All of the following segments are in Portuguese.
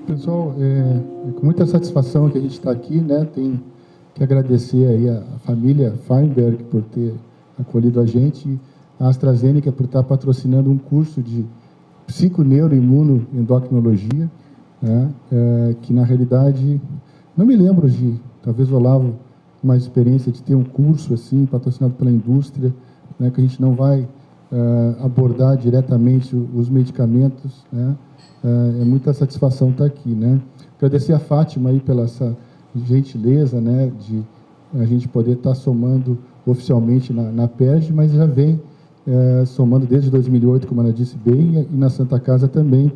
Pessoal, é com muita satisfação que a gente está aqui, né? Tem que agradecer aí a família Feinberg por ter acolhido a gente, a AstraZeneca por estar patrocinando um curso de psiconeuroimunoendocrinologia, né? Que na realidade, não me lembro de, talvez o Olavo, mais experiência de ter um curso assim, patrocinado pela indústria, né? Que a gente não vai abordar diretamente os medicamentos, né? É muita satisfação estar aqui, né? Agradecer a Fátima aí pela essa gentileza, né, de a gente poder estar somando oficialmente na PERJ, mas já vem somando desde 2008, como ela disse bem, e na Santa Casa também,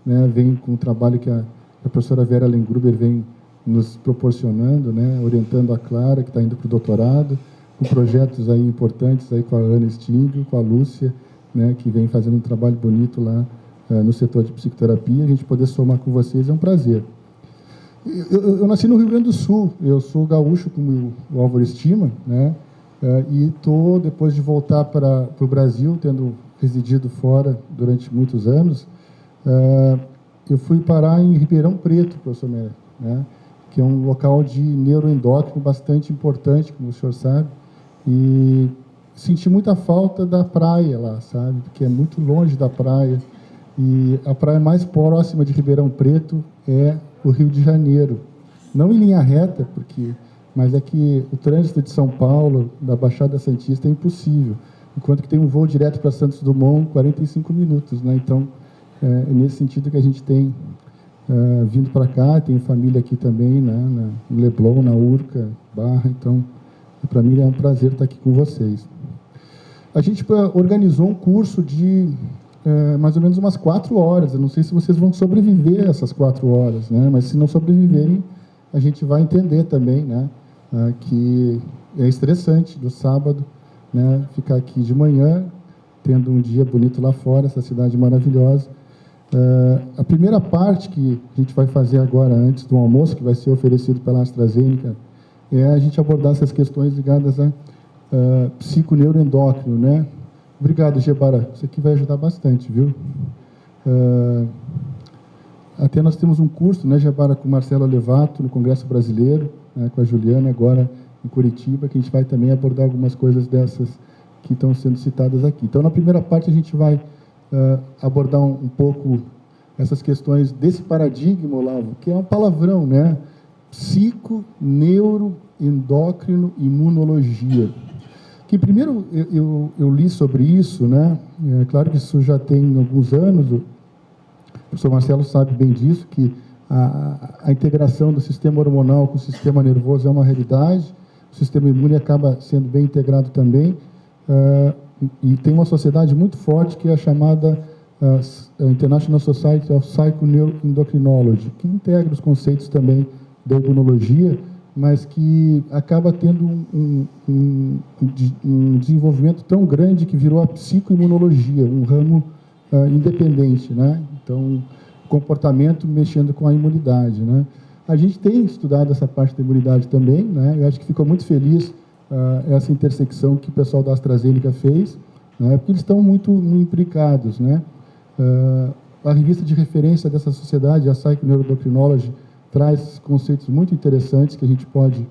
né, vem com o trabalho que a professora Vera Lengruber vem nos proporcionando, né, orientando a Clara, que está indo para o doutorado, com projetos aí importantes aí com a Ana Sting, com a Lúcia, né, que vem fazendo um trabalho bonito lá no setor de psicoterapia. A gente poder somar com vocês é um prazer. Eu nasci no Rio Grande do Sul, eu sou gaúcho, como o Álvaro estima, né? E estou, depois de voltar para o Brasil, tendo residido fora durante muitos anos, eu fui parar em Ribeirão Preto, professor Mérito, né? Que é um local de neuroendócrino bastante importante, como o senhor sabe, e senti muita falta da praia lá, sabe? Porque é muito longe da praia. E a praia mais próxima de Ribeirão Preto é o Rio de Janeiro. Não em linha reta, mas é que o trânsito de São Paulo, da Baixada Santista, é impossível. Enquanto que tem um voo direto para Santos Dumont, 45 minutos, né? Então, é nesse sentido que a gente tem vindo para cá, tem família aqui também, né? No Leblon, na Urca, Barra. Então, para mim é um prazer estar aqui com vocês. A gente organizou um curso de mais ou menos umas 4 horas. Eu não sei se vocês vão sobreviver a essas 4 horas, né? Mas se não sobreviverem, a gente vai entender também, né? Que é estressante do sábado, né? Ficar aqui de manhã, tendo um dia bonito lá fora, essa cidade maravilhosa. A primeira parte que a gente vai fazer agora, antes do almoço, que vai ser oferecido pela AstraZeneca, é a gente abordar essas questões ligadas a psiconeuroendócrino, né? Obrigado, Gebara. Isso aqui vai ajudar bastante, viu? Até nós temos um curso, né, Gebara, com o Marcelo Alevato, no Congresso Brasileiro, né, com a Juliana, agora em Curitiba, que a gente vai também abordar algumas coisas dessas que estão sendo citadas aqui. Então, na primeira parte, a gente vai abordar um pouco essas questões desse paradigma, Olavo, que é um palavrão, né? Psico, neuro, endócrino, imunologia. Que primeiro eu li sobre isso, né? É claro que isso já tem alguns anos, o professor Marcelo sabe bem disso, que a integração do sistema hormonal com o sistema nervoso é uma realidade, o sistema imune acaba sendo bem integrado também, e tem uma sociedade muito forte que é a chamada International Society of Psychoneuroendocrinology, que integra os conceitos também da imunologia, mas que acaba tendo um desenvolvimento tão grande que virou a psicoimunologia, um ramo independente, né? Então, comportamento mexendo com a imunidade, né? A gente tem estudado essa parte da imunidade também, né? Eu acho que ficou muito feliz essa intersecção que o pessoal da AstraZeneca fez, né? Porque eles estão muito implicados, né? A revista de referência dessa sociedade, a Psychoneuroendocrinology, traz conceitos muito interessantes que a gente pode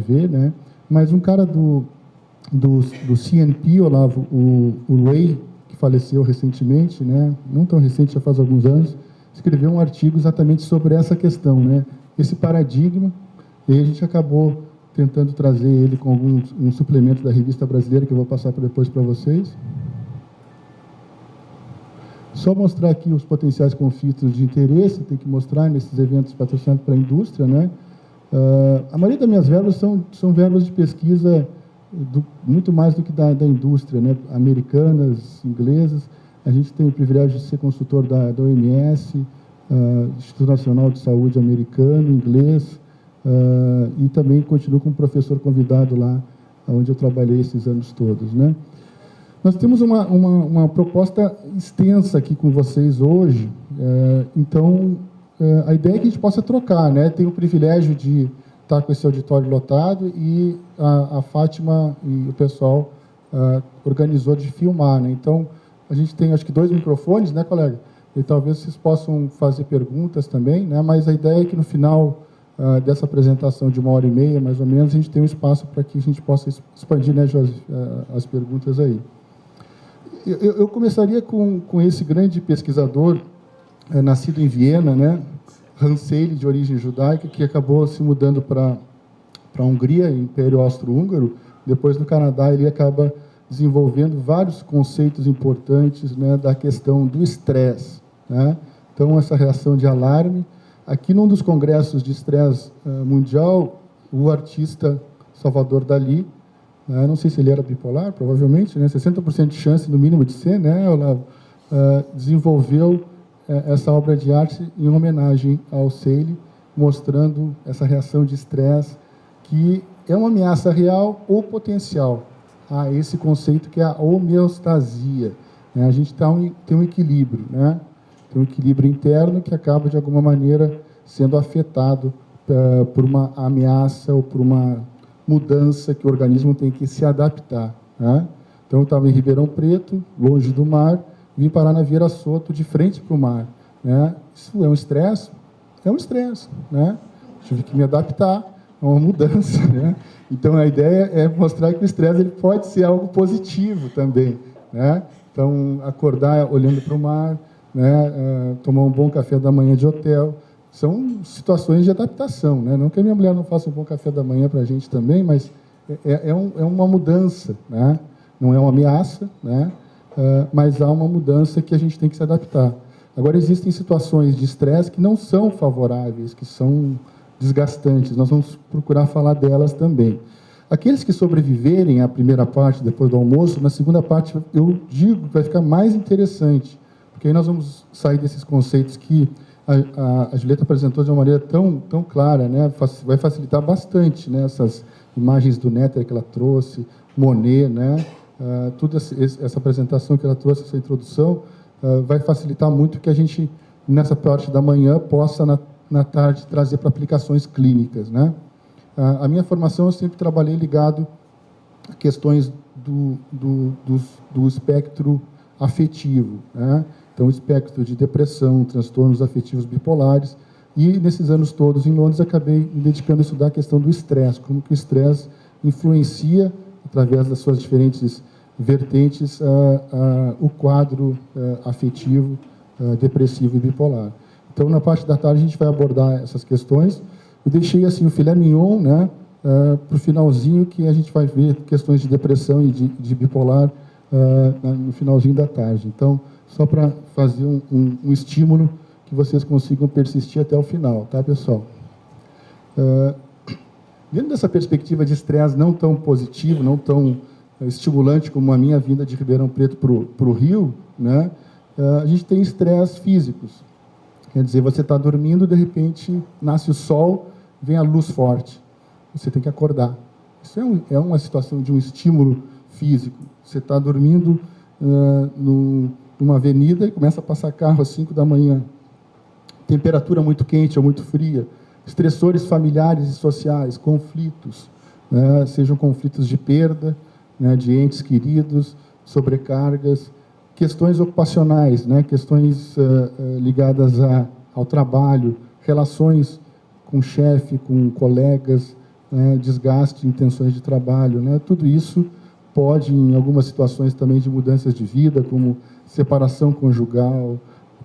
ver, né? Mas um cara do CNP, Olavo, o Ray, que faleceu recentemente, né? Não tão recente, já faz alguns anos, escreveu um artigo exatamente sobre essa questão, né? Esse paradigma, e aí a gente acabou tentando trazer ele com um suplemento da revista brasileira, que eu vou passar depois para vocês. Só mostrar aqui os potenciais conflitos de interesse, tem que mostrar nesses eventos patrocinados pela indústria, né? A maioria das minhas verbas são verbas de pesquisa muito mais do que da indústria, né? Americanas, inglesas. A gente tem o privilégio de ser consultor da OMS, Instituto Nacional de Saúde americano, inglês, e também continuo como professor convidado lá, onde eu trabalhei esses anos todos, né? Nós temos uma proposta extensa aqui com vocês hoje, então a ideia é que a gente possa trocar, né? Tenho o privilégio de estar com esse auditório lotado e a Fátima e o pessoal organizou de filmar, né? Então, a gente tem, acho que, 2 microfones, né, colega? e talvez vocês possam fazer perguntas também, né? Mas a ideia é que no final dessa apresentação de 1h30, mais ou menos, a gente tem um espaço para que a gente possa expandir, né, José, as perguntas aí. Eu começaria com esse grande pesquisador, nascido em Viena, né, Hans Selye, de origem judaica, que acabou se mudando para a Hungria, Império Austro-Húngaro. Depois, no Canadá, ele acaba desenvolvendo vários conceitos importantes, né, da questão do estresse, né? Então, essa reação de alarme. Aqui, num dos congressos de estresse mundial, o artista Salvador Dalí, não sei se ele era bipolar, provavelmente, né, 60% de chance, no mínimo, de ser, né, Olavo, desenvolveu essa obra de arte em homenagem ao Selye, mostrando essa reação de estresse, que é uma ameaça real ou potencial a esse conceito que é a homeostasia, né? A gente tem um equilíbrio, né? Tem um equilíbrio interno que acaba, de alguma maneira, sendo afetado por uma ameaça ou por uma mudança que o organismo tem que se adaptar, né? Então, eu estava em Ribeirão Preto, longe do mar, vim parar na Vieira Soto, de frente para o mar, né? Isso é um estresse? É um estresse, né? Tive que me adaptar a uma mudança, né? Então, a ideia é mostrar que o estresse ele pode ser algo positivo também, né? Então, acordar olhando para o mar, né? Tomar um bom café da manhã de hotel, são situações de adaptação, né? Não que a minha mulher não faça um bom café da manhã para a gente também, mas é uma mudança, né? Não é uma ameaça, né? Mas há uma mudança que a gente tem que se adaptar. Agora, existem situações de estresse que não são favoráveis, que são desgastantes. Nós vamos procurar falar delas também. Aqueles que sobreviverem à primeira parte, depois do almoço, na segunda parte, eu digo que vai ficar mais interessante, porque aí nós vamos sair desses conceitos que a Julieta apresentou de uma maneira tão clara, né? Vai facilitar bastante, né? Essas imagens do Néter que ela trouxe, Monet, né? Toda essa apresentação que ela trouxe, essa introdução, vai facilitar muito que a gente, nessa parte da manhã, possa, na tarde, trazer para aplicações clínicas, né? A minha formação, eu sempre trabalhei ligado a questões do espectro afetivo, né? Então, o espectro de depressão, transtornos afetivos bipolares, e nesses anos todos em Londres, acabei me dedicando a estudar a questão do estresse, como que o estresse influencia, através das suas diferentes vertentes, o quadro afetivo, depressivo e bipolar. Então, na parte da tarde, a gente vai abordar essas questões. Eu deixei assim o filé mignon, né, para o finalzinho, que a gente vai ver questões de depressão e de bipolar no finalzinho da tarde. Então, só para fazer um estímulo que vocês consigam persistir até o final, tá, pessoal? Dentro dessa perspectiva de estresse não tão positivo, não tão estimulante como a minha vinda de Ribeirão Preto para o Rio, né, a gente tem estresses físicos. Quer dizer, você está dormindo, de repente, nasce o sol, vem a luz forte. Você tem que acordar. Isso é uma situação de um estímulo físico. Você está dormindo numa avenida e começa a passar carro às 5 da manhã. Temperatura muito quente ou muito fria. Estressores familiares e sociais, conflitos, né, sejam conflitos de perda, né, de entes queridos, sobrecargas, questões ocupacionais, né, questões ligadas ao trabalho, relações com o chefe, com colegas, né, desgaste, intenções de trabalho, né, tudo isso pode, em algumas situações também de mudanças de vida, como separação conjugal,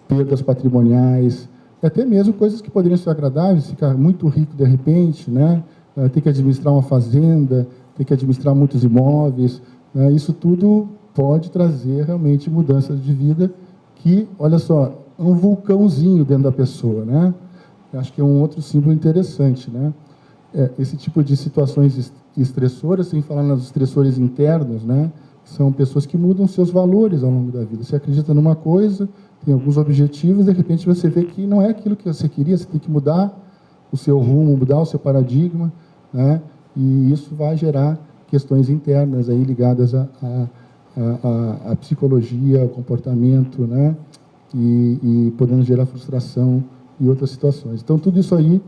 perdas patrimoniais, até mesmo coisas que poderiam ser agradáveis, ficar muito rico de repente, né, ter que administrar uma fazenda, ter que administrar muitos imóveis, né, isso tudo pode trazer realmente mudanças de vida que, olha só, um vulcãozinho dentro da pessoa, né? Acho que é um outro símbolo interessante, né? Esse tipo de situações estressoras, sem falar nos estressores internos, né? São pessoas que mudam seus valores ao longo da vida. Você acredita numa coisa, tem alguns objetivos, de repente você vê que não é aquilo que você queria, você tem que mudar o seu rumo, mudar o seu paradigma, né? E isso vai gerar questões internas aí ligadas a psicologia, ao comportamento, né? E podendo gerar frustração e outras situações. Então, tudo isso aí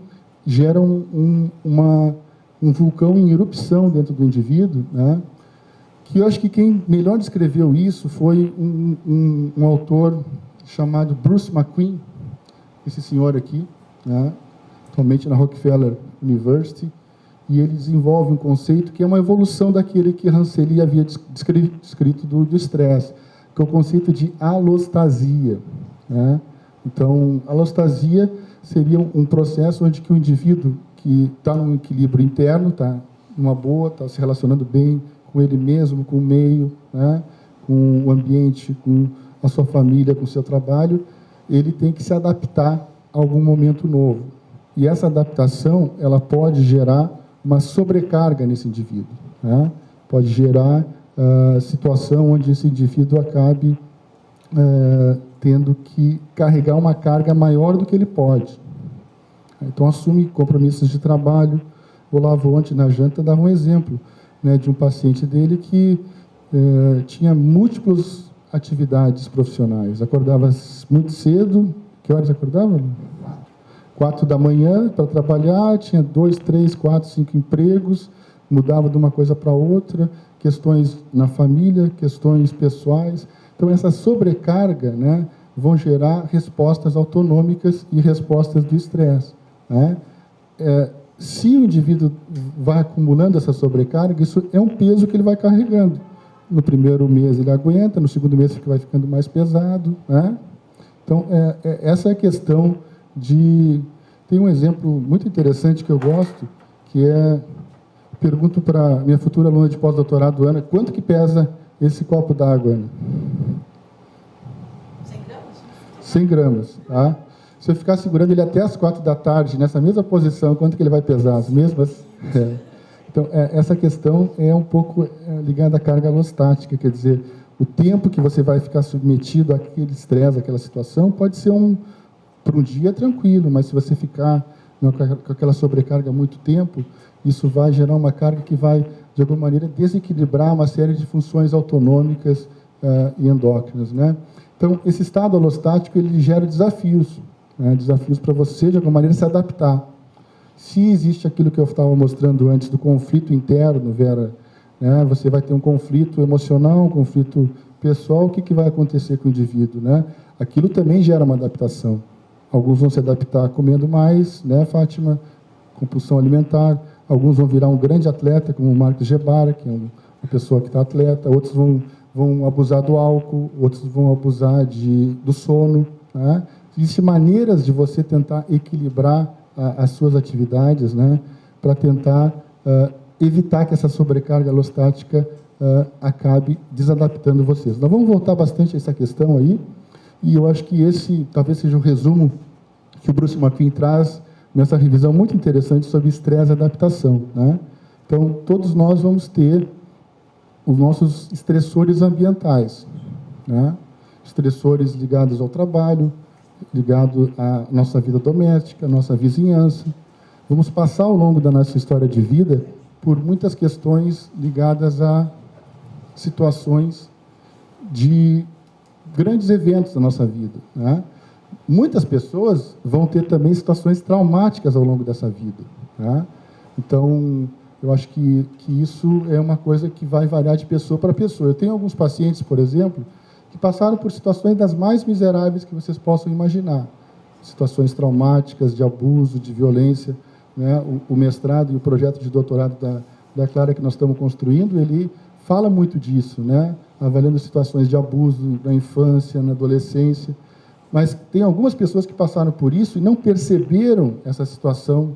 gera um vulcão em erupção dentro do indivíduo, né? Que eu acho que quem melhor descreveu isso foi um autor chamado Bruce McQueen, esse senhor aqui, né, atualmente na Rockefeller University, e ele desenvolve um conceito que é uma evolução daquele que Rancelli havia descrito do estresse, que é o conceito de alostasia, né? Então, alostasia seria um processo onde que o indivíduo que está num equilíbrio interno, está numa boa, está se relacionando bem com ele mesmo, com o meio, né, com o ambiente, com a sua família, com o seu trabalho, ele tem que se adaptar a algum momento novo. E essa adaptação, ela pode gerar uma sobrecarga nesse indivíduo, né? Pode gerar situação onde esse indivíduo acabe tendo que carregar uma carga maior do que ele pode. Então, assume compromissos de trabalho. O Olavo, ontem na janta, dava um exemplo, né, de um paciente dele que tinha múltiplas atividades profissionais. Acordava muito cedo. Que horas acordava? 4 da manhã para trabalhar, tinha 2, 3, 4, 5 empregos, mudava de uma coisa para outra, questões na família, questões pessoais. Então, essa sobrecarga, né, vão gerar respostas autonômicas e respostas do estresse, né? Se o indivíduo vai acumulando essa sobrecarga, isso é um peso que ele vai carregando. No primeiro mês ele aguenta, no segundo mês vai ficando mais pesado, né? Então, essa é a questão de... Tem um exemplo muito interessante que eu gosto, que pergunto para minha futura aluna de pós-doutorado, Ana, quanto que pesa esse copo d'água, Ana? 100 gramas? 100 gramas, tá? Se eu ficar segurando ele até as 4 da tarde, nessa mesma posição, quanto que ele vai pesar? As mesmas? Então, essa questão é um pouco ligada à carga alostática, quer dizer, o tempo que você vai ficar submetido àquele estresse, àquela situação, pode ser por um dia tranquilo, mas se você ficar com aquela sobrecarga há muito tempo, isso vai gerar uma carga que vai, de alguma maneira, desequilibrar uma série de funções autonômicas e endócrinas, né? Então, esse estado alostático, ele gera desafios, né? Desafios para você, de alguma maneira, se adaptar. Se existe aquilo que eu estava mostrando antes do conflito interno, Vera, né? Você vai ter um conflito emocional, um conflito pessoal, o que vai acontecer com o indivíduo, né? Aquilo também gera uma adaptação. Alguns vão se adaptar comendo mais, né, Fátima? Compulsão alimentar. Alguns vão virar um grande atleta, como o Marcos Gebara, que é uma pessoa que está atleta. Outros vão abusar do álcool, outros vão abusar do sono, né? Existem maneiras de você tentar equilibrar as suas atividades, né, para tentar evitar que essa sobrecarga alostática acabe desadaptando vocês. Nós vamos voltar bastante a essa questão aí, e eu acho que esse talvez seja o resumo que o Bruce McQueen traz nessa revisão muito interessante sobre estresse e adaptação, né? Então, todos nós vamos ter os nossos estressores ambientais, né? Estressores ligados ao trabalho, ligados à nossa vida doméstica, à nossa vizinhança. Vamos passar ao longo da nossa história de vida por muitas questões ligadas a situações de grandes eventos da nossa vida, né? Muitas pessoas vão ter também situações traumáticas ao longo dessa vida, né? Então, eu acho que isso é uma coisa que vai variar de pessoa para pessoa. Eu tenho alguns pacientes, por exemplo, que passaram por situações das mais miseráveis que vocês possam imaginar. Situações traumáticas, de abuso, de violência, né? O mestrado e o projeto de doutorado da Clara que nós estamos construindo, ele fala muito disso, né? Avaliando situações de abuso na infância, na adolescência. Mas tem algumas pessoas que passaram por isso e não perceberam essa situação,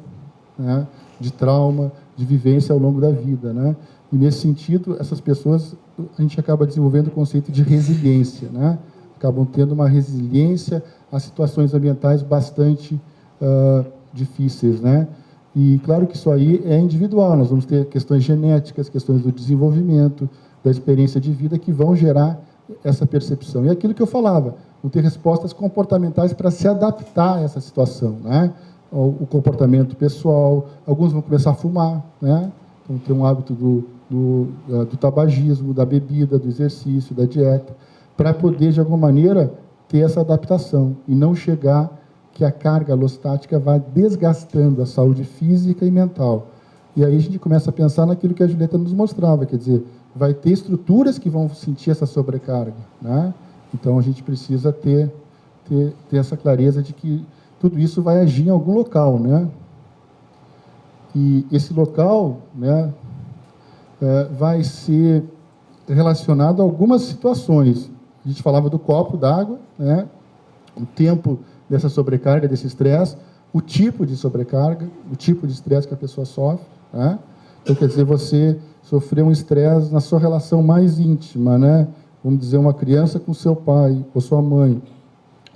né, de trauma, de vivência ao longo da vida, né? E, nesse sentido, essas pessoas, a gente acaba desenvolvendo o conceito de resiliência, né? Acabam tendo uma resiliência a situações ambientais bastante difíceis, né? E, claro que isso aí é individual, nós vamos ter questões genéticas, questões do desenvolvimento, da experiência de vida, que vão gerar essa percepção. E é aquilo que eu falava, vão ter respostas comportamentais para se adaptar a essa situação, né? O comportamento pessoal, alguns vão começar a fumar, né? Vão ter um hábito do tabagismo, da bebida, do exercício, da dieta, para poder, de alguma maneira, ter essa adaptação e não chegar que a carga alostática vá desgastando a saúde física e mental. E aí a gente começa a pensar naquilo que a Julieta nos mostrava, quer dizer, vai ter estruturas que vão sentir essa sobrecarga, né? Então, a gente precisa ter ter essa clareza de que tudo isso vai agir em algum local, né? E esse local, né, vai ser relacionado a algumas situações. A gente falava do copo d'água, né, o tempo dessa sobrecarga, desse estresse, o tipo de sobrecarga, o tipo de estresse que a pessoa sofre, né? Então, quer dizer, você sofreu um estresse na sua relação mais íntima, né? Vamos dizer, uma criança com seu pai ou sua mãe,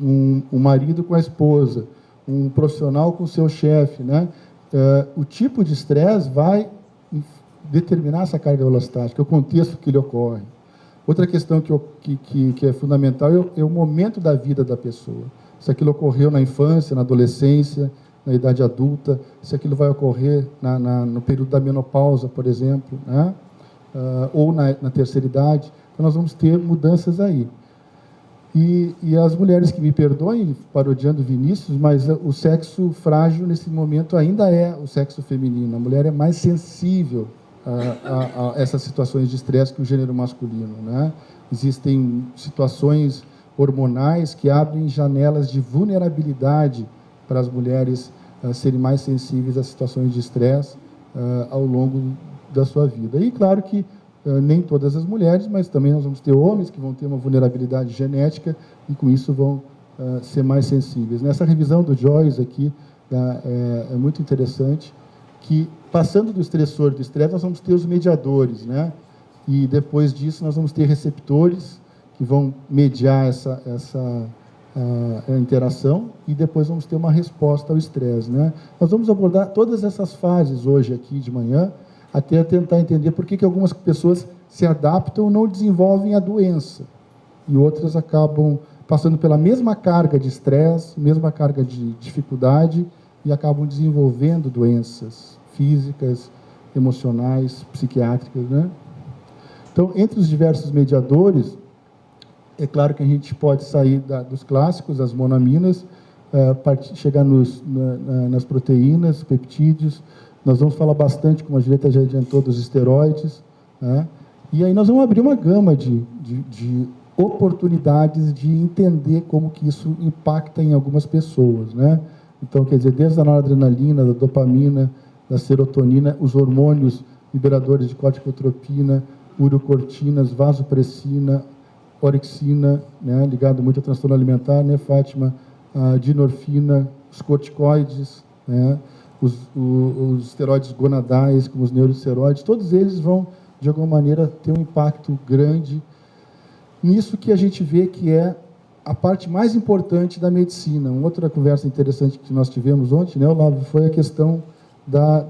um marido com a esposa, um profissional com seu chefe, né? O tipo de estresse vai determinar essa carga velocística, o contexto que ele ocorre. Outra questão que é fundamental é o momento da vida da pessoa. Se aquilo ocorreu na infância, na adolescência, na idade adulta, se aquilo vai ocorrer no período da menopausa, por exemplo, né? Ou na terceira idade. Então, nós vamos ter mudanças aí. E as mulheres que me perdoem, parodiando Vinícius, mas o sexo frágil, nesse momento, ainda é o sexo feminino. A mulher é mais sensível a essas situações de estresse que o gênero masculino, né? Existem situações hormonais que abrem janelas de vulnerabilidade para as mulheres serem mais sensíveis a situações de estresse ao longo da sua vida. E, claro que nem todas as mulheres, mas também nós vamos ter homens que vão ter uma vulnerabilidade genética e, com isso, vão ser mais sensíveis. Nessa revisão do Joyce aqui, é muito interessante que, passando do estressor e do estresse, nós vamos ter os mediadores, né? E, depois disso, nós vamos ter receptores que vão mediar essa interação e, depois, vamos ter uma resposta ao estresse, né? Nós vamos abordar todas essas fases hoje aqui de manhã, até tentar entender por que algumas pessoas se adaptam ou não desenvolvem a doença, e outras acabam passando pela mesma carga de estresse, mesma carga de dificuldade, e acabam desenvolvendo doenças físicas, emocionais, psiquiátricas, né? Então, entre os diversos mediadores, é claro que a gente pode sair dos clássicos, as monaminas, chegar nas proteínas, peptídeos. Nós vamos falar bastante, como a Julieta já adiantou, dos esteroides, né? E aí nós vamos abrir uma gama de oportunidades de entender como que isso impacta em algumas pessoas, né? Então, quer dizer, desde a noradrenalina, da dopamina, da serotonina, os hormônios liberadores de corticotropina, urocortinas, vasopressina, orexina, né, ligado muito ao transtorno alimentar, né, Fátima, a dinorfina, os corticoides, né, os esteroides gonadais, como os neuroesteroides, todos eles vão, de alguma maneira, ter um impacto grande nisso que a gente vê que é a parte mais importante da medicina. Uma outra conversa interessante que nós tivemos ontem, né, Olavo, foi a questão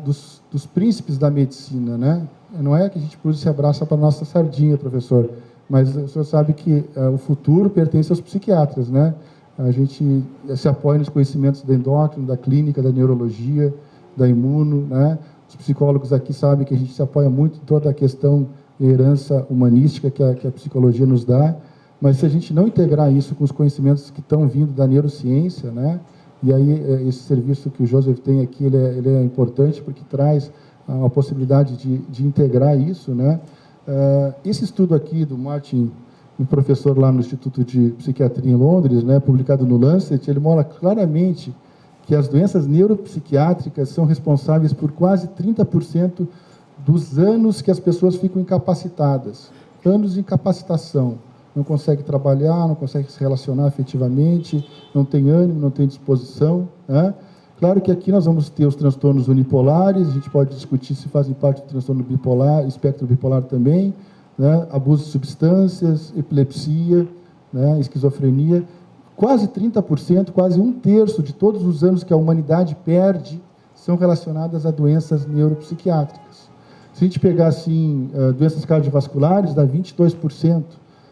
dos príncipes da medicina, né? Não é que a gente se abraça para a nossa sardinha, professor, mas o senhor sabe que o futuro pertence aos psiquiatras, né? A gente se apoia nos conhecimentos da endócrino, da clínica, da neurologia, da imuno, né? Os psicólogos aqui sabem que a gente se apoia muito em toda a questão de herança humanística que a psicologia nos dá, mas se a gente não integrar isso com os conhecimentos que estão vindo da neurociência, né? E aí esse serviço que o Joseph tem aqui, ele é importante porque traz a possibilidade de integrar isso, né? Esse estudo aqui do Martin, um professor lá no Instituto de Psiquiatria em Londres, né, publicado no Lancet, ele mostra claramente que as doenças neuropsiquiátricas são responsáveis por quase 30% dos anos que as pessoas ficam incapacitadas. Anos de incapacitação. Não consegue trabalhar, não consegue se relacionar efetivamente, não tem ânimo, não tem disposição, né? Claro que aqui nós vamos ter os transtornos unipolares, a gente pode discutir se fazem parte do transtorno bipolar, espectro bipolar também, né? Abuso de substâncias, epilepsia, né? Esquizofrenia. Quase 30%, quase um terço de todos os anos que a humanidade perde são relacionadas a doenças neuropsiquiátricas. Se a gente pegar assim, doenças cardiovasculares, dá 22%.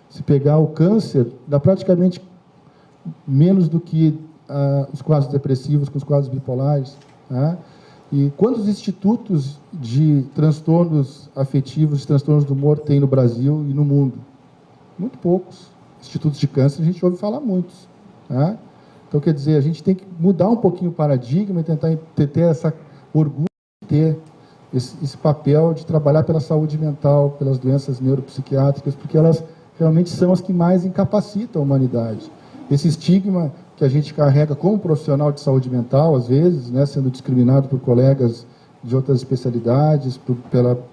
Se pegar o câncer, dá praticamente menos do que os quadros depressivos com os quadros bipolares, né? E quantos institutos de transtornos afetivos, de transtornos do humor tem no Brasil e no mundo? Muito poucos. Institutos de câncer a gente ouve falar muitos, né? Então, quer dizer, a gente tem que mudar um pouquinho o paradigma e tentar ter essa orgulho de ter esse papel de trabalhar pela saúde mental, pelas doenças neuropsiquiátricas, porque elas realmente são as que mais incapacitam a humanidade. esse estigma que a gente carrega como profissional de saúde mental, às vezes, né, sendo discriminado por colegas de outras especialidades,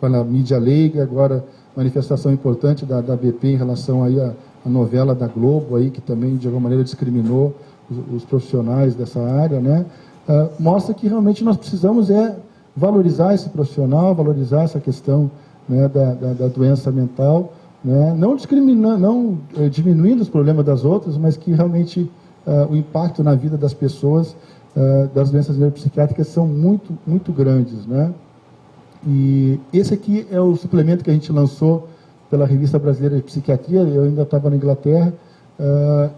pela mídia leiga, agora manifestação importante da BP em relação aí à novela da Globo, aí, que também, de alguma maneira, discriminou os profissionais dessa área, né, mostra que realmente nós precisamos valorizar esse profissional, valorizar essa questão, né, da doença mental, né, não discriminando, não diminuindo os problemas das outras, mas que realmente o impacto na vida das pessoas das doenças neuropsiquiátricas são muito, muito grandes, né? E esse aqui é o suplemento que a gente lançou pela Revista Brasileira de Psiquiatria. Eu ainda estava na Inglaterra,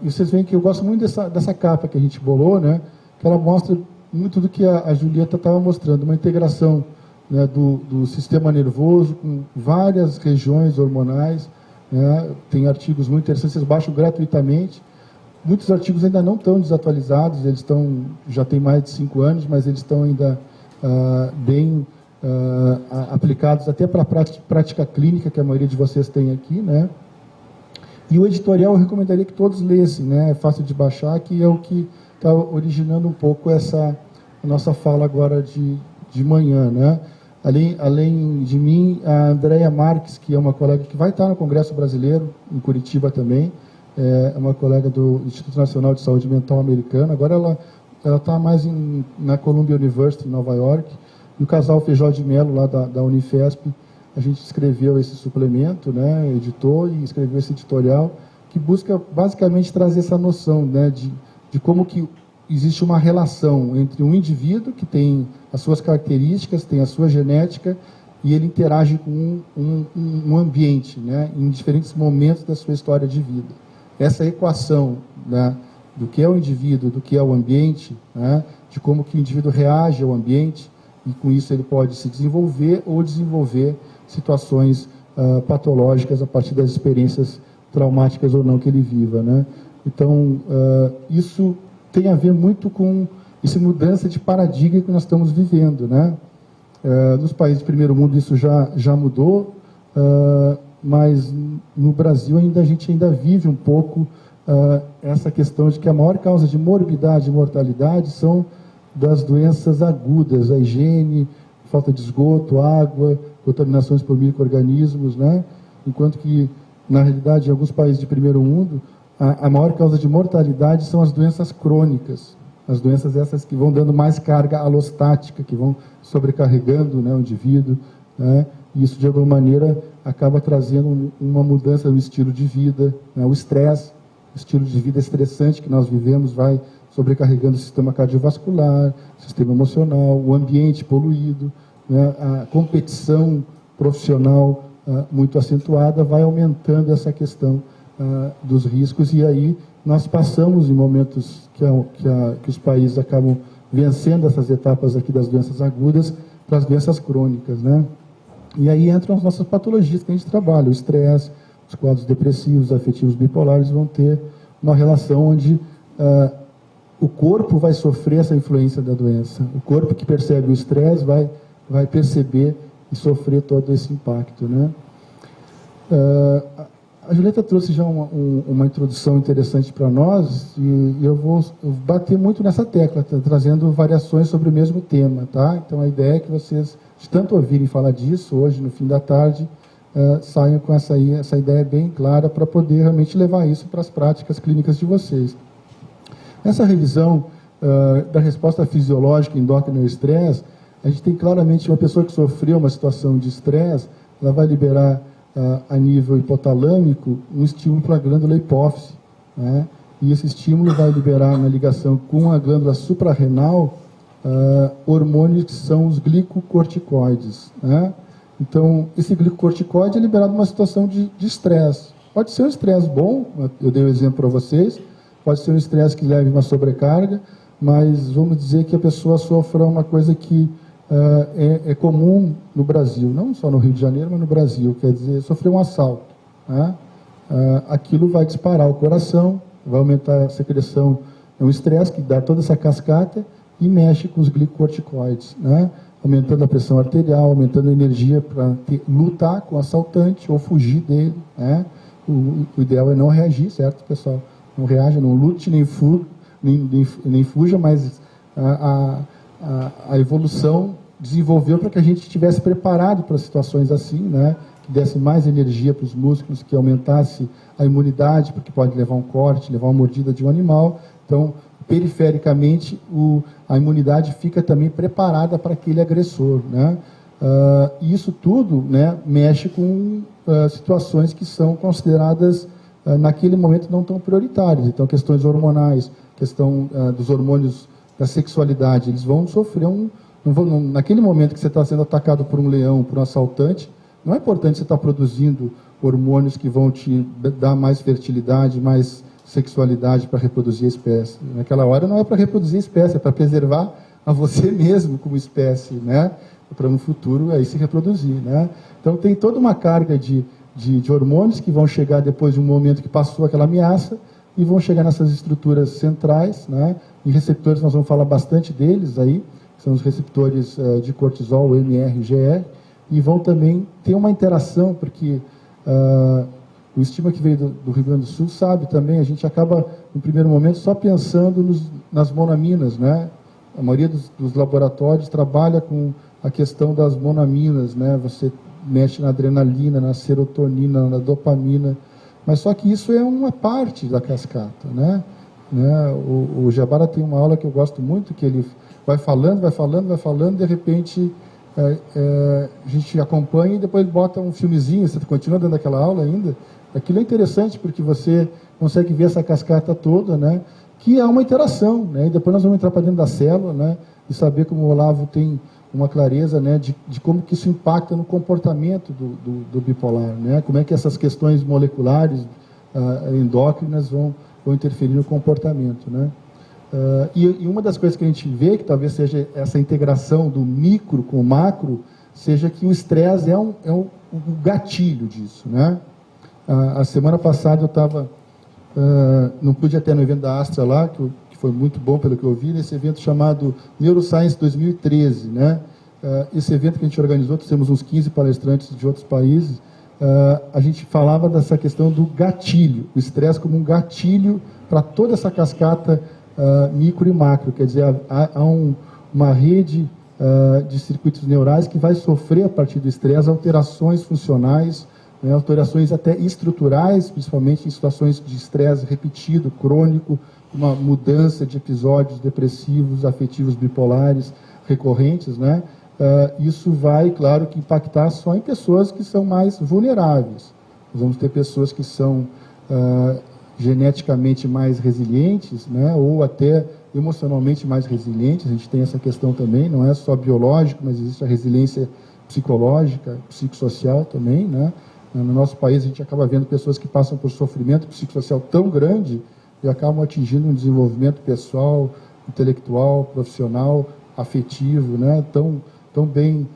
e vocês veem que eu gosto muito dessa capa que a gente bolou, né? Que ela mostra muito do que a Julieta estava mostrando, uma integração, né, do sistema nervoso com várias regiões hormonais, né? Tem artigos muito interessantes, vocês baixam gratuitamente. Muitos artigos ainda não estão desatualizados, eles já têm mais de 5 anos, mas eles estão ainda bem aplicados até para a prática clínica, que a maioria de vocês tem aqui, né? E o editorial eu recomendaria que todos lessem, né? É fácil de baixar, que é o que está originando um pouco a nossa fala agora de manhã, né? Além de mim, a Andréia Marques, que é uma colega que vai estar no Congresso Brasileiro, em Curitiba também, é uma colega do Instituto Nacional de Saúde Mental americano. Agora ela está mais na Columbia University, em Nova York. E o casal Feijó de Mello, lá da Unifesp, a gente escreveu esse suplemento, né, editou e escreveu esse editorial, que busca basicamente trazer essa noção, né, de como que existe uma relação entre um indivíduo que tem as suas características, tem a sua genética, e ele interage com um ambiente, né, em diferentes momentos da sua história de vida. Essa equação, né, do que é o indivíduo, do que é o ambiente, né, de como que o indivíduo reage ao ambiente, e com isso ele pode se desenvolver ou desenvolver situações patológicas a partir das experiências traumáticas ou não que ele viva, né? Então, isso tem a ver muito com essa mudança de paradigma que nós estamos vivendo, né? Nos países do primeiro mundo isso já mudou, mas no Brasil a gente ainda vive um pouco essa questão de que a maior causa de morbidade e mortalidade são das doenças agudas, a higiene, falta de esgoto, água, contaminações por micro-organismos, né? Enquanto que, na realidade, em alguns países de primeiro mundo, a maior causa de mortalidade são as doenças crônicas, as doenças essas que vão dando mais carga alostática, que vão sobrecarregando, né, o indivíduo, né? E isso, de alguma maneira, acaba trazendo uma mudança no estilo de vida, né? O estresse, o estilo de vida estressante que nós vivemos vai sobrecarregando o sistema cardiovascular, o sistema emocional, o ambiente poluído, né? A competição profissional muito acentuada vai aumentando essa questão dos riscos, e aí nós passamos em momentos que os países acabam vencendo essas etapas aqui das doenças agudas para as doenças crônicas, né? E aí entram as nossas patologias que a gente trabalha, o estresse, os quadros depressivos, afetivos bipolares vão ter uma relação onde o corpo vai sofrer essa influência da doença. O corpo que percebe o estresse vai perceber e sofrer todo esse impacto, né? A Julieta trouxe já uma introdução interessante para nós, e eu vou bater muito nessa tecla, trazendo variações sobre o mesmo tema, tá? Então a ideia é que vocês, de tanto ouvirem falar disso, hoje, no fim da tarde, saiam com essa ideia bem clara para poder realmente levar isso para as práticas clínicas de vocês. Nessa revisão da resposta fisiológica endócrina ao estresse, a gente tem claramente uma pessoa que sofreu uma situação de estresse, ela vai liberar a nível hipotalâmico um estímulo para a glândula hipófise, né? E esse estímulo vai liberar, na ligação com a glândula suprarrenal, hormônios que são os glicocorticoides, né? Então, esse glicocorticoide é liberado numa situação de estresse. Pode ser um estresse bom, eu dei o exemplo para vocês, pode ser um estresse que leve uma sobrecarga, mas vamos dizer que a pessoa sofra uma coisa que é comum no Brasil, não só no Rio de Janeiro, mas no Brasil, quer dizer, sofrer um assalto, né? Aquilo vai disparar o coração, vai aumentar a secreção, é um estresse que dá toda essa cascata e mexe com os glicocorticoides, né? Aumentando a pressão arterial, aumentando a energia para lutar com o assaltante ou fugir dele, né? O ideal é não reagir, certo, pessoal? não reaja, não lute, nem fuja, mas a evolução desenvolveu para que a gente estivesse preparado para situações assim, né? Que desse mais energia para os músculos, que aumentasse a imunidade, porque pode levar um corte, levar uma mordida de um animal. Então, perifericamente, a imunidade fica também preparada para aquele agressor, né? E isso tudo, né, mexe com situações que são consideradas, naquele momento, não tão prioritárias. Então, questões hormonais, questão dos hormônios da sexualidade, eles vão sofrer naquele momento que você está sendo atacado por um leão, por um assaltante, não é importante você estar produzindo hormônios que vão te dar mais fertilidade, mais sexualidade para reproduzir a espécie. Naquela hora não é para reproduzir a espécie, é para preservar a você mesmo como espécie, né? Para no futuro aí se reproduzir, né? Então tem toda uma carga de hormônios que vão chegar depois de um momento que passou aquela ameaça e vão chegar nessas estruturas centrais, né? E receptores, nós vamos falar bastante deles aí, são os receptores de cortisol, MR e GR, e vão também ter uma interação, porque o estima que veio do Rio Grande do Sul sabe também, a gente acaba, no primeiro momento, só pensando nas monaminas, né? A maioria dos laboratórios trabalha com a questão das monaminas, né? Você mexe na adrenalina, na serotonina, na dopamina, mas só que isso é uma parte da cascata, né? O Jabara tem uma aula que eu gosto muito, que ele vai falando, de repente a gente acompanha e depois bota um filmezinho, você continua dando aquela aula ainda. Aquilo é interessante porque você consegue ver essa cascata toda, né? Que é uma interação, né? E depois nós vamos entrar para dentro da célula, né? E saber como o Olavo tem uma clareza, né? De como que isso impacta no comportamento do bipolar, né? Como é que essas questões moleculares, endócrinas vão interferir no comportamento, né? E uma das coisas que a gente vê, que talvez seja essa integração do micro com o macro, seja que o estresse é um gatilho disso, né? A semana passada eu estava, não pude até no evento da Astra lá, que foi muito bom pelo que eu vi, nesse evento chamado Neuroscience 2013, né? Esse evento que a gente organizou, temos uns 15 palestrantes de outros países, a gente falava dessa questão do gatilho, o estresse como um gatilho para toda essa cascata micro e macro, quer dizer, há uma rede de circuitos neurais que vai sofrer a partir do estresse alterações funcionais, né, alterações até estruturais, principalmente em situações de estresse repetido, crônico, uma mudança de episódios depressivos, afetivos bipolares recorrentes, né? Isso vai, claro, que impactar só em pessoas que são mais vulneráveis. Nós vamos ter pessoas que são geneticamente mais resilientes, né, ou até emocionalmente mais resilientes. A gente tem essa questão também, não é só biológico, mas existe a resiliência psicológica, psicossocial também, né? No nosso país a gente acaba vendo pessoas que passam por sofrimento psicossocial tão grande e acabam atingindo um desenvolvimento pessoal, intelectual, profissional, afetivo, né, tão bem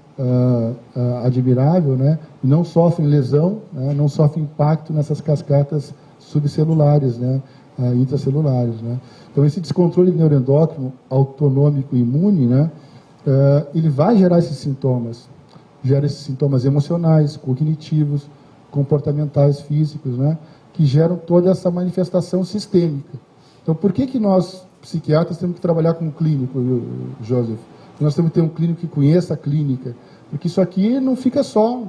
admirável, né, e não sofrem lesão, né, não sofrem impacto nessas cascatas subcelulares, né, intracelulares, né. Então esse descontrole neuroendócrino autonômico imune, né, ele vai gerar esses sintomas, emocionais, cognitivos, comportamentais, físicos, né, que geram toda essa manifestação sistêmica. Então por que nós psiquiatras temos que trabalhar com o clínico, Joseph? Nós temos que ter um clínico que conheça a clínica, porque isso aqui não fica só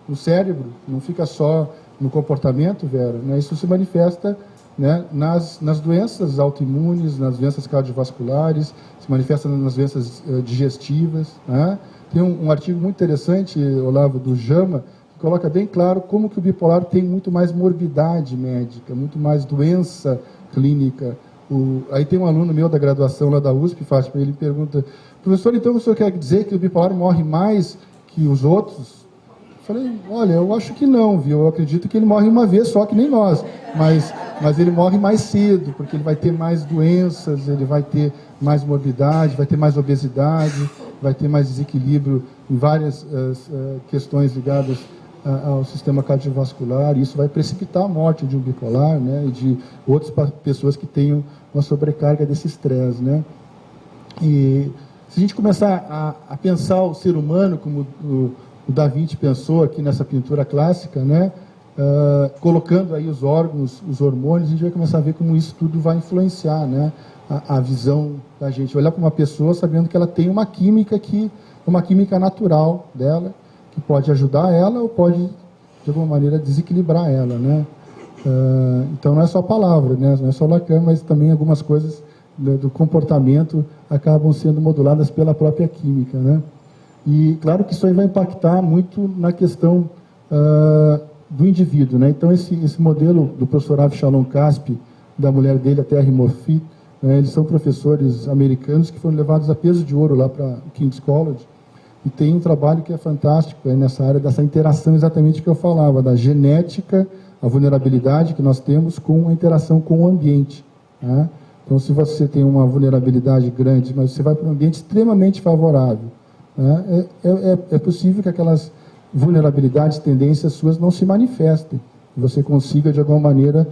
no cérebro, não fica só no comportamento, Vera, né? Isso se manifesta, né, nas doenças autoimunes, nas doenças cardiovasculares, se manifesta nas doenças digestivas, né? Tem um artigo muito interessante, Olavo, do JAMA, que coloca bem claro como que o bipolar tem muito mais morbidade médica, muito mais doença clínica. Aí tem um aluno meu da graduação lá da USP, Fátima, ele pergunta: professor, então o senhor quer dizer que o bipolar morre mais que os outros? Eu falei: olha, eu acho que não, viu? Eu acredito que ele morre uma vez só, que nem nós, mas ele morre mais cedo, porque ele vai ter mais doenças, ele vai ter mais morbidade, vai ter mais obesidade, vai ter mais desequilíbrio em várias questões ligadas ao sistema cardiovascular, e isso vai precipitar a morte de um bipolar, né, e de outras pessoas que tenham uma sobrecarga desse estresse, né. E se a gente começar a pensar o ser humano como o Da Vinci pensou aqui nessa pintura clássica, né, colocando aí os órgãos, os hormônios, a gente vai começar a ver como isso tudo vai influenciar, né, a visão da gente. Olhar para uma pessoa sabendo que ela tem uma química natural dela, que pode ajudar ela ou pode, de alguma maneira, desequilibrar ela, né? Então, não é só a palavra, né? Não é só Lacan, mas também algumas coisas do comportamento acabam sendo moduladas pela própria química, né? E, claro que isso aí vai impactar muito na questão do indivíduo, né? Então, esse modelo do professor Avshalom Caspi, da mulher dele, a Terry Moffitt, né? Eles são professores americanos que foram levados a peso de ouro lá para o King's College, e tem um trabalho que é fantástico nessa área dessa interação exatamente que eu falava, da genética, a vulnerabilidade que nós temos com a interação com o ambiente, né? Então, se você tem uma vulnerabilidade grande, mas você vai para um ambiente extremamente favorável, né? É possível que aquelas vulnerabilidades, tendências suas não se manifestem, que você consiga, de alguma maneira,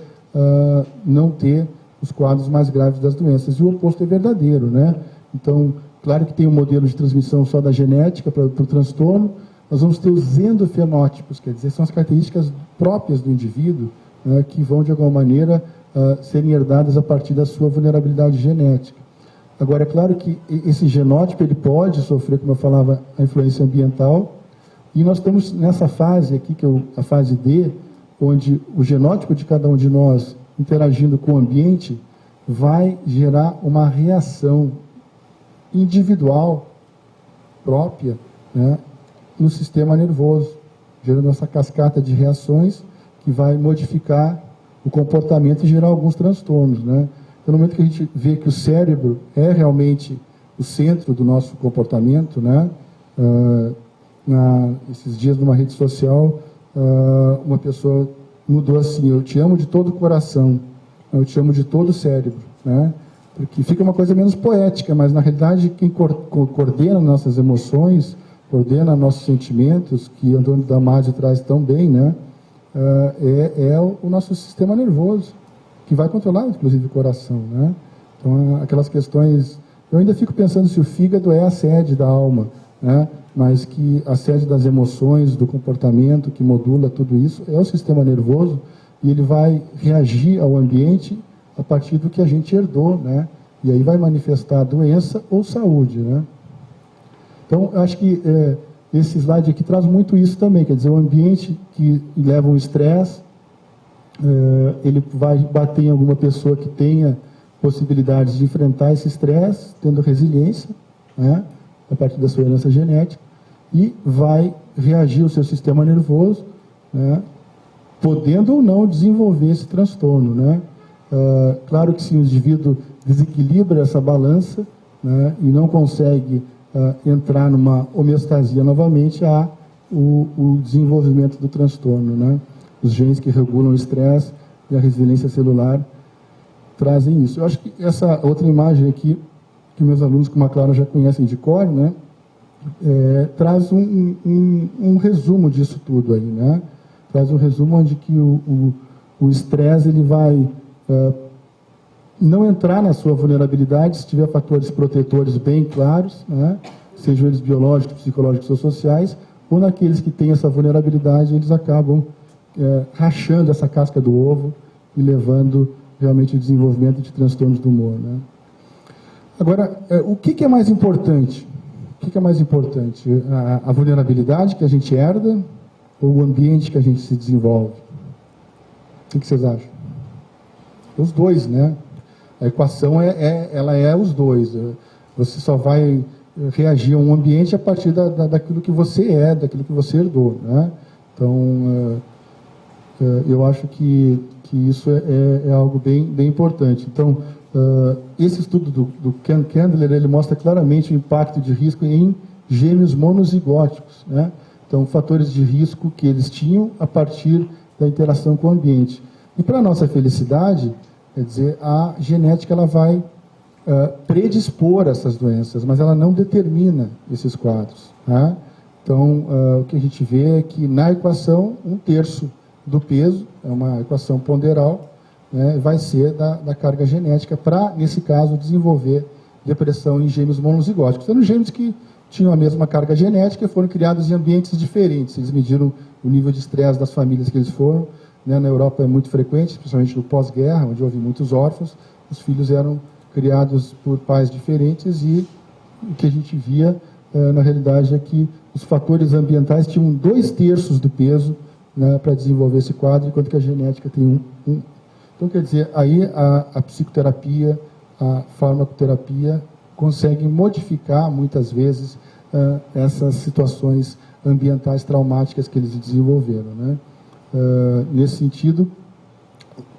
não ter os quadros mais graves das doenças. E o oposto é verdadeiro, né? Então, claro que tem um modelo de transmissão só da genética para o transtorno, nós vamos ter os endofenótipos, quer dizer, são as características próprias do indivíduo, né, que vão, de alguma maneira, serem herdadas a partir da sua vulnerabilidade genética. Agora, é claro que esse genótipo ele pode sofrer, como eu falava, a influência ambiental, e nós estamos nessa fase aqui, que é a fase D, onde o genótipo de cada um de nós, interagindo com o ambiente, vai gerar uma reação individual, própria, né, no sistema nervoso, gerando essa cascata de reações que vai modificar o comportamento e gerar alguns transtornos, né? Então, no momento que a gente vê que o cérebro é realmente o centro do nosso comportamento, né? Esses dias, numa rede social, uma pessoa mudou assim: eu te amo de todo o coração, eu te amo de todo o cérebro, né? Porque fica uma coisa menos poética, mas, na realidade, quem coordena nossas emoções, coordena nossos sentimentos, que Antônio Damasio traz tão bem, né? É o nosso sistema nervoso, que vai controlar, inclusive, o coração, né? Então, aquelas questões... Eu ainda fico pensando se o fígado é a sede da alma, né? Mas que a sede das emoções, do comportamento, que modula tudo isso, é o sistema nervoso, e ele vai reagir ao ambiente a partir do que a gente herdou, né? E aí vai manifestar doença ou saúde, né? Então, eu acho que esse slide aqui traz muito isso também, quer dizer, o ambiente que leva um estresse, ele vai bater em alguma pessoa que tenha possibilidades de enfrentar esse estresse, tendo resiliência, né, a partir da sua herança genética, e vai reagir o seu sistema nervoso, né, podendo ou não desenvolver esse transtorno, né? Claro que se o indivíduo desequilibra essa balança, né, e não consegue entrar numa homeostasia novamente, há o desenvolvimento do transtorno, né? Os genes que regulam o estresse e a resiliência celular trazem isso. Eu acho que essa outra imagem aqui, que meus alunos, como a Clara, já conhecem de cor, né, traz um resumo disso tudo aí, né? Traz um resumo onde que o estresse ele vai não entrar na sua vulnerabilidade se tiver fatores protetores bem claros, né? Sejam eles biológicos, psicológicos ou sociais, ou naqueles que têm essa vulnerabilidade, eles acabam rachando essa casca do ovo e levando realmente o desenvolvimento de transtornos do humor, né? Agora, o que é mais importante? O que é mais importante? A vulnerabilidade que a gente herda ou o ambiente que a gente se desenvolve? O que vocês acham? Os dois, né? A equação ela é os dois. Você só vai reagir a um ambiente a partir daquilo que você é, daquilo que você herdou, né? Então, eu acho que isso é algo bem importante. Então, esse estudo do Ken Candler, ele mostra claramente o impacto de risco em gêmeos monozigóticos, né? Então, fatores de risco que eles tinham a partir da interação com o ambiente. E para a nossa felicidade, quer dizer, a genética ela vai predispor essas doenças, mas ela não determina esses quadros, né? Então, o que a gente vê é que na equação, 1/3 do peso, é uma equação ponderal, né, vai ser da carga genética para, nesse caso, desenvolver depressão em gêmeos monozigóticos. Sendo gêmeos que tinham a mesma carga genética e foram criados em ambientes diferentes. Eles mediram o nível de estresse das famílias que eles foram. Né? Na Europa é muito frequente, especialmente no pós-guerra, onde houve muitos órfãos, os filhos eram criados por pais diferentes e o que a gente via, na realidade, é que os fatores ambientais tinham 2/3 do peso, né, para desenvolver esse quadro, enquanto que a genética tem um. Então, quer dizer, aí a psicoterapia, a farmacoterapia conseguem modificar, muitas vezes, essas situações ambientais traumáticas que eles desenvolveram. Né? Nesse sentido,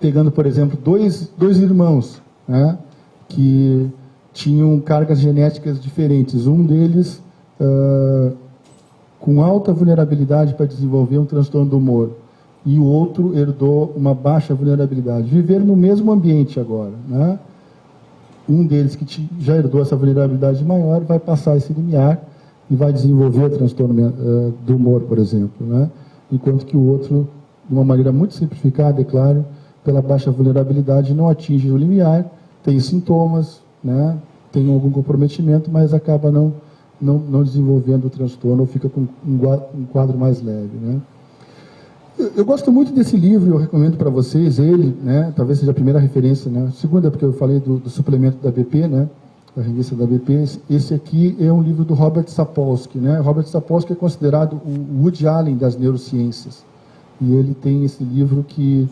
pegando, por exemplo, dois irmãos, né, que tinham cargas genéticas diferentes. Um deles com alta vulnerabilidade para desenvolver um transtorno do humor, e o outro herdou uma baixa vulnerabilidade. Viveram no mesmo ambiente agora. Né? Um deles que já herdou essa vulnerabilidade maior vai passar esse limiar e vai desenvolver o transtorno do humor, por exemplo. Né? Enquanto que o outro, de uma maneira muito simplificada, é claro, pela baixa vulnerabilidade, não atinge o limiar, tem sintomas, né? Tem algum comprometimento, mas acaba não desenvolvendo o transtorno, ou fica com um quadro mais leve. Né? Eu gosto muito desse livro, eu recomendo para vocês ele, né? Talvez seja a primeira referência, né? A segunda, porque eu falei do suplemento da BP, né? Da revista da BP. Esse aqui é um livro do Robert Sapolsky, né? Robert Sapolsky é considerado o Woody Allen das neurociências, e ele tem esse livro que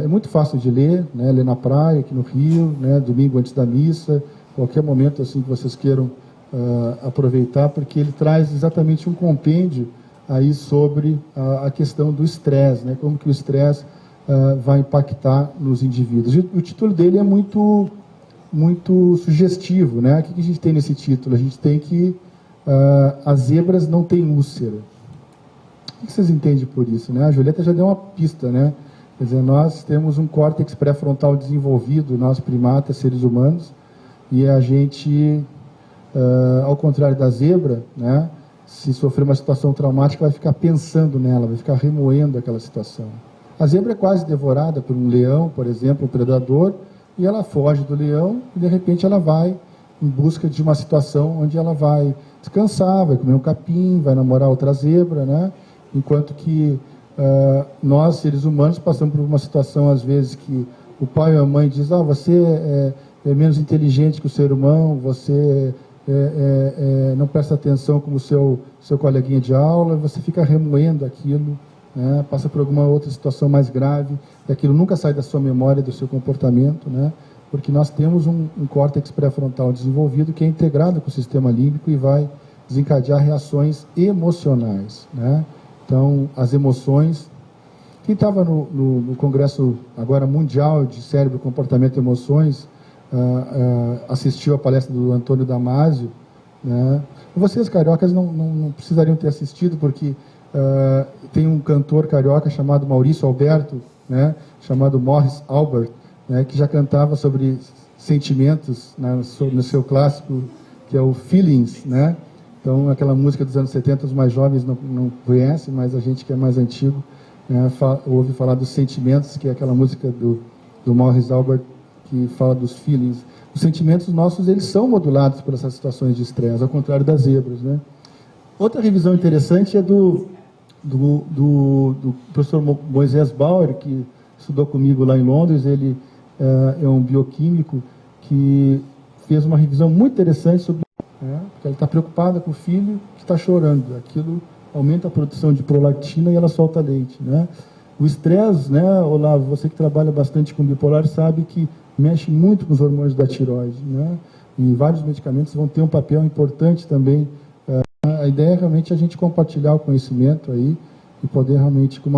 é muito fácil de ler, né? Ler na praia, aqui no Rio, né? Domingo antes da missa, qualquer momento assim que vocês queiram aproveitar, porque ele traz exatamente um compêndio aí sobre a questão do estresse, né? Como que o estresse vai impactar nos indivíduos. O título dele é muito sugestivo, né? O que a gente tem nesse título? A gente tem que as zebras não têm úlcera. O que vocês entendem por isso, né? A Julieta já deu uma pista, né? Quer dizer, nós temos um córtex pré-frontal desenvolvido, nós primatas, seres humanos, e a gente, ao contrário da zebra, né? Se sofrer uma situação traumática, vai ficar pensando nela, vai ficar remoendo aquela situação. A zebra é quase devorada por um leão, por exemplo, um predador, e ela foge do leão e, de repente, ela vai em busca de uma situação onde ela vai descansar, vai comer um capim, vai namorar outra zebra, né? Enquanto que nós, seres humanos, passamos por uma situação, às vezes, que o pai ou a mãe diz: você é menos inteligente que o seu irmão, você não presta atenção como o seu coleguinha de aula, você fica remoendo aquilo, né? Passa por alguma outra situação mais grave, e aquilo nunca sai da sua memória, do seu comportamento, né? Porque nós temos um córtex pré-frontal desenvolvido que é integrado com o sistema límbico e vai desencadear reações emocionais, né? Então, as emoções... Quem estava no Congresso agora mundial de Cérebro, Comportamento e Emoções, assistiu a palestra do Antônio Damasio, né? Vocês, cariocas, não precisariam ter assistido, porque tem um cantor carioca chamado Maurício Alberto, né? Chamado Morris Albert, né? Que já cantava sobre sentimentos, né? No seu clássico, que é o Feelings, né? Então, aquela música dos anos 70, os mais jovens não conhecem, mas a gente que é mais antigo ouve falar dos sentimentos, que é aquela música do Morris Albert, que fala dos feelings. Os sentimentos nossos, eles são modulados por essas situações de estresse, ao contrário das zebras, né? Outra revisão interessante é do professor Moisés Bauer, que estudou comigo lá em Londres. Ele é um bioquímico que fez uma revisão muito interessante sobre... porque ele está preocupado com o filho que está chorando. Aquilo aumenta a produção de prolactina e ela solta leite, né? O estresse, né, Olavo, você que trabalha bastante com bipolar, sabe que mexe muito com os hormônios da tireoide, né? E vários medicamentos vão ter um papel importante também. A ideia é realmente a gente compartilhar o conhecimento aí e poder realmente, como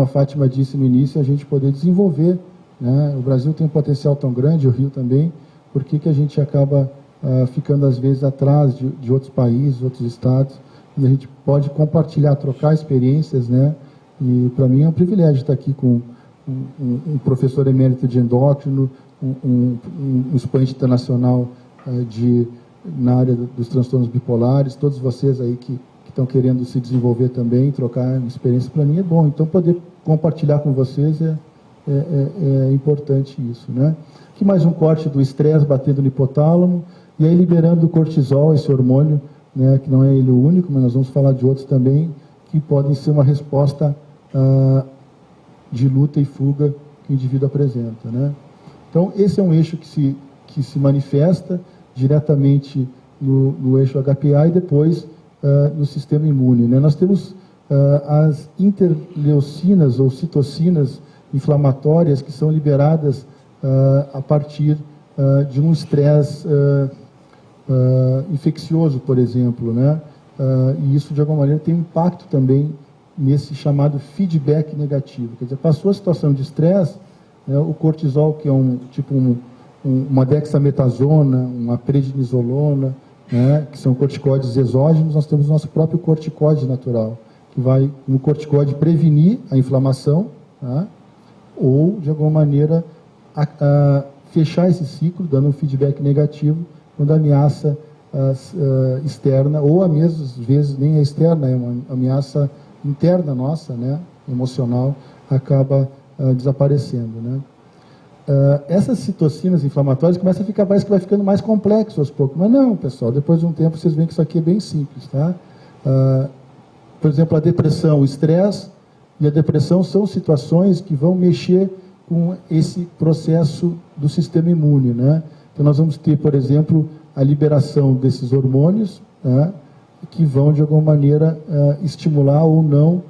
a Fátima disse no início, a gente poder desenvolver, né? O Brasil tem um potencial tão grande, o Rio também, por que a gente acaba ficando às vezes atrás de outros países, outros estados, e a gente pode compartilhar, trocar experiências, né? E para mim é um privilégio estar aqui com um professor emérito de endócrino, um expoente internacional na área dos transtornos bipolares, todos vocês aí que estão querendo se desenvolver também, trocar experiência, para mim é bom. Então, poder compartilhar com vocês é importante isso, né? Aqui mais um corte do estresse batendo no hipotálamo. e aí liberando o cortisol, esse hormônio, né, que não é ele o único, mas nós vamos falar de outros também, que podem ser uma resposta de luta e fuga que o indivíduo apresenta, né? Então, esse é um eixo que se manifesta diretamente no eixo HPA e depois no sistema imune, né? Nós temos as interleucinas ou citocinas inflamatórias que são liberadas a partir de um estresse infeccioso, por exemplo, né? E isso, de alguma maneira, tem impacto também nesse chamado feedback negativo. Quer dizer, passou a situação de estresse, né, o cortisol, que é uma dexametasona, uma prednisolona, né, que são corticóides exógenos, nós temos o nosso próprio corticóide natural, que vai, no corticóide, prevenir a inflamação, tá? Ou, de alguma maneira, fechar esse ciclo, dando um feedback negativo, quando a ameaça externa, ou às vezes nem é externa, é uma ameaça interna nossa, né, emocional, acaba desaparecendo, né? Essas citocinas inflamatórias começam a ficar, parece que vai ficando mais complexo aos poucos, mas não, pessoal, depois de um tempo vocês veem que isso aqui é bem simples, tá? Por exemplo, a depressão, o estresse e a depressão são situações que vão mexer com esse processo do sistema imune, né? Então nós vamos ter, por exemplo, a liberação desses hormônios, tá, que vão, de alguma maneira, estimular ou não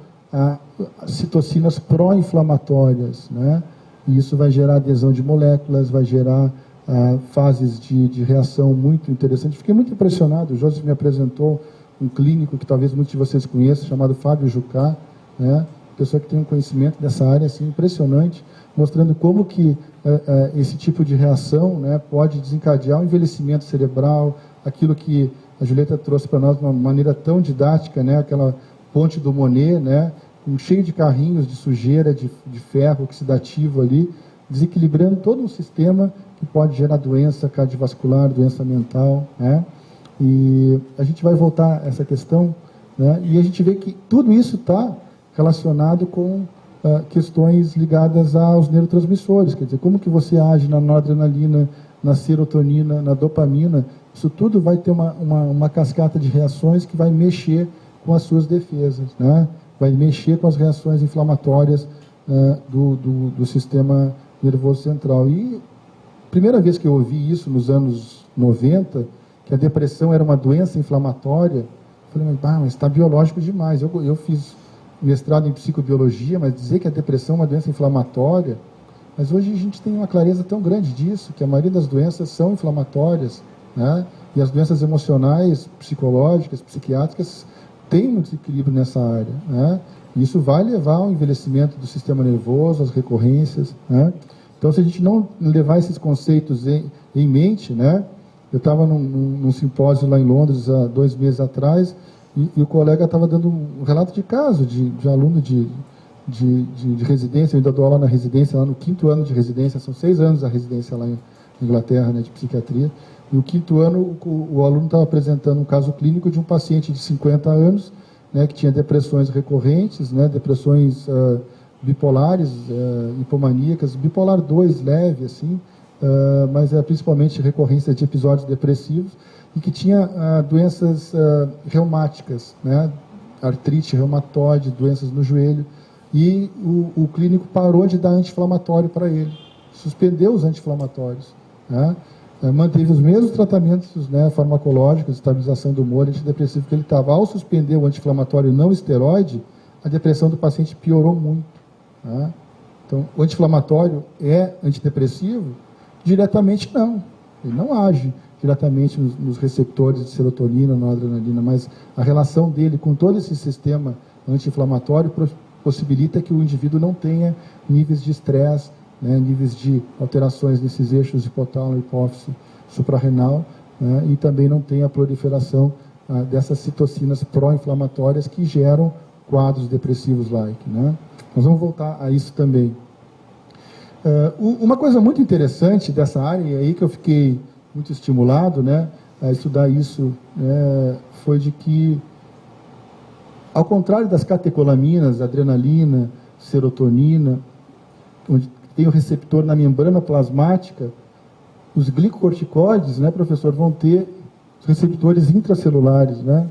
citocinas pró-inflamatórias, né? E isso vai gerar adesão de moléculas, vai gerar fases de reação muito interessantes. Fiquei muito impressionado, o Joseph me apresentou um clínico que talvez muitos de vocês conheçam, chamado Fábio Jucá, né? Pessoa que tem um conhecimento dessa área assim, impressionante, mostrando como que esse tipo de reação, né, pode desencadear o envelhecimento cerebral, aquilo que a Julieta trouxe para nós de uma maneira tão didática, né, aquela ponte do Monet, né, cheio de carrinhos de sujeira, de ferro oxidativo ali, desequilibrando todo um sistema que pode gerar doença cardiovascular, doença mental, né? E a gente vai voltar a essa questão, né, e a gente vê que tudo isso está relacionado com questões ligadas aos neurotransmissores, quer dizer, como que você age na noradrenalina, na serotonina, na dopamina, isso tudo vai ter uma cascata de reações que vai mexer com as suas defesas, né? Vai mexer com as reações inflamatórias do sistema nervoso central. E primeira vez que eu ouvi isso, nos anos 90, que a depressão era uma doença inflamatória, eu falei, mas está biológico demais. Eu fiz mestrado em psicobiologia, mas dizer que a depressão é uma doença inflamatória, mas hoje a gente tem uma clareza tão grande disso, que a maioria das doenças são inflamatórias, né? E as doenças emocionais, psicológicas, psiquiátricas, têm um desequilíbrio nessa área, né? E isso vai levar ao envelhecimento do sistema nervoso, às recorrências, né? Então, se a gente não levar esses conceitos em mente, né? Eu estava num simpósio lá em Londres há 2 meses atrás, e o colega estava dando um relato de caso de aluno de residência. Eu ainda dou aula na residência, lá no 5º ano de residência, são 6 anos a residência lá em Inglaterra, né, de psiquiatria. E no 5º ano, o aluno estava apresentando um caso clínico de um paciente de 50 anos, né, que tinha depressões recorrentes, né, depressões bipolares, hipomaníacas, bipolar 2 leve, assim, mas principalmente recorrência de episódios depressivos, e que tinha doenças reumáticas, né, artrite reumatoide, doenças no joelho, e o clínico parou de dar anti-inflamatório para ele, suspendeu os anti-inflamatórios, né, manteve os mesmos tratamentos, né, farmacológicos, estabilização do humor, antidepressivo que ele estava. Ao suspender o anti-inflamatório não esteroide, a depressão do paciente piorou muito, né? Então, o anti-inflamatório é antidepressivo? Diretamente não, ele não age diretamente nos receptores de serotonina, noradrenalina, mas a relação dele com todo esse sistema anti-inflamatório possibilita que o indivíduo não tenha níveis de estresse, né, níveis de alterações nesses eixos hipotálamo, hipófise, suprarrenal, né, e também não tenha a proliferação dessas citocinas pró-inflamatórias que geram quadros depressivos like, né? Nós vamos voltar a isso também. Uma coisa muito interessante dessa área, e aí que eu fiquei muito estimulado, né, a estudar isso, foi de que, ao contrário das catecolaminas, adrenalina, serotonina, onde tem o receptor na membrana plasmática, os glicocorticoides, né, professor, vão ter receptores intracelulares, né?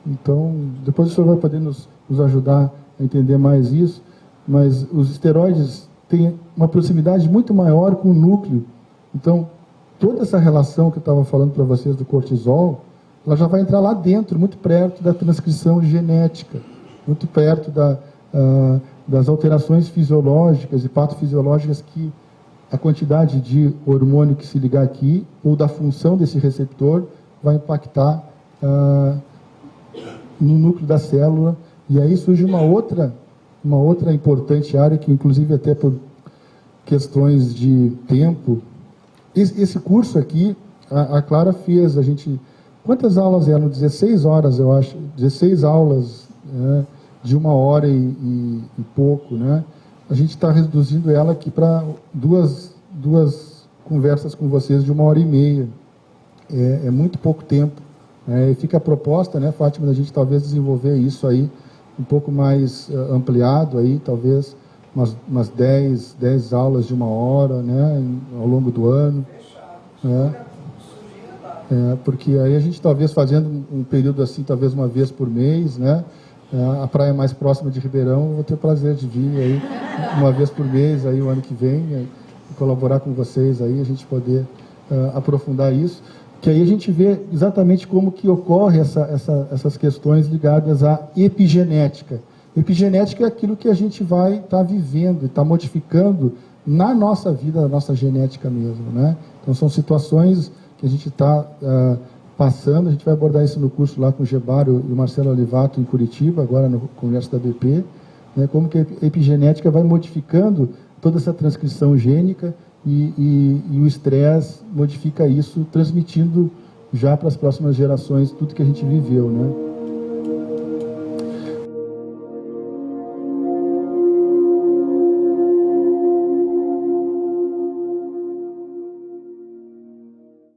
Então, depois o senhor vai poder nos ajudar a entender mais isso, mas os esteroides têm uma proximidade muito maior com o núcleo. Então, toda essa relação que eu estava falando para vocês do cortisol, ela já vai entrar lá dentro, muito perto da transcrição genética, muito perto das alterações fisiológicas e patofisiológicas que a quantidade de hormônio que se ligar aqui, ou da função desse receptor, vai impactar no núcleo da célula. E aí surge uma outra importante área, que inclusive até por questões de tempo, esse curso aqui, a Clara fez, a gente... Quantas aulas eram? 16 horas, eu acho. 16 aulas, né, de 1 hora e pouco, né? A gente está reduzindo ela aqui para duas conversas com vocês de 1h30. É muito pouco tempo. E fica a proposta, né, Fátima, da gente talvez desenvolver isso aí um pouco mais ampliado, aí, talvez umas 10 aulas de 1 hora, né, ao longo do ano. Porque aí a gente talvez fazendo um período assim, talvez uma vez por mês, né? A praia mais próxima de Ribeirão, eu vou ter o prazer de vir aí uma vez por mês aí o ano que vem, colaborar com vocês aí, a gente poder aprofundar isso, que aí a gente vê exatamente como que ocorre essas questões ligadas à epigenética. Epigenética é aquilo que a gente vai estar vivendo e está modificando na nossa vida, na nossa genética mesmo, né? Então são situações que a gente está passando, a gente vai abordar isso no curso lá com o Gebário e o Marcelo Olivato em Curitiba, agora no Congresso da BP, né, como que a epigenética vai modificando toda essa transcrição gênica e o estresse modifica isso, transmitindo já para as próximas gerações tudo que a gente viveu, né?